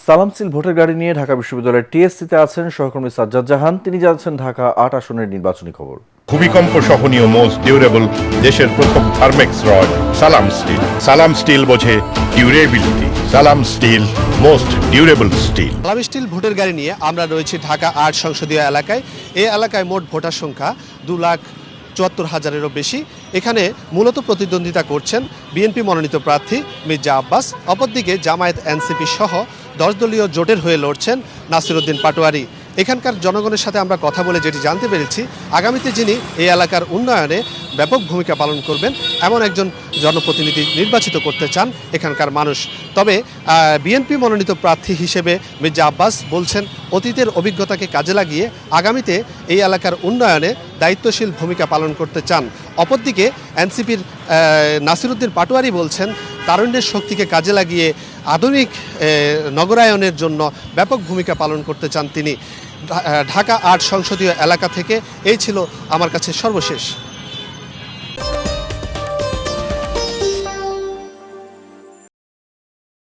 সালাম সিল ভোটের গাড়ি নিয়ে ঢাকা বিশ্ববিদ্যালয়ের টিএসসিতে আছেন সহকর্মী সাজ্জাদ জাহান। তিনি জানাচ্ছেন ঢাকা ৮ আসনের নির্বাচনী খবর। ভূমিকম্প সহনীয় মোস্ট ডিউরেবল দেশের প্রথম থার্মেক্স রড সালাম স্টিল। সালাম স্টিল বোঝে ডিউরেবিলিটি। সালাম স্টিল মোস্ট ডিউরেবল স্টিল। সালাম স্টিল ভোটের গাড়ি নিয়ে আমরা রয়েছি ঢাকা ৮ সংসদীয় এলাকায়। এই এলাকায় মোট ভোটার সংখ্যা 2,74,000-এরও বেশি। এখানে মূলত প্রতিদ্বন্দ্বিতা করছেন বিএনপি মনোনীত প্রার্থী মির্জা আব্বাস। অপরদিকে জামায়াত এনসিপি সহ 10 দলীয় জোটের হয়ে লড়ছেন নাসিরউদ্দিন পাটোয়ারি। এখানকার জনগণের সাথে আমরা কথা বলে যেটি জানতে পেরেছি, আগামীতে যিনি এই এলাকার উন্নয়নে ব্যাপক ভূমিকা পালন করবেন এমন একজন জনপ্রতিনিধি নির্বাচিত করতে চান এখানকার মানুষ। তবে বিএনপি মনোনীত প্রার্থী হিসেবে মির্জা আব্বাস বলছেন অতীতের অভিজ্ঞতাকে কাজে লাগিয়ে আগামীতে এই এলাকার উন্নয়নে দায়িত্বশীল ভূমিকা পালন করতে চান। অপরদিকে এনসিপির নাসিরউদ্দিন পাটোয়ারি বলছেন তারুণ্যের শক্তিকে কাজে লাগিয়ে আধুনিক নগরায়নের জন্য ব্যাপক ভূমিকা পালন করতে চান তিনি। ঢাকা ৮ সংসদীয় এলাকা থেকে এই ছিল আমার কাছে সর্বশেষ।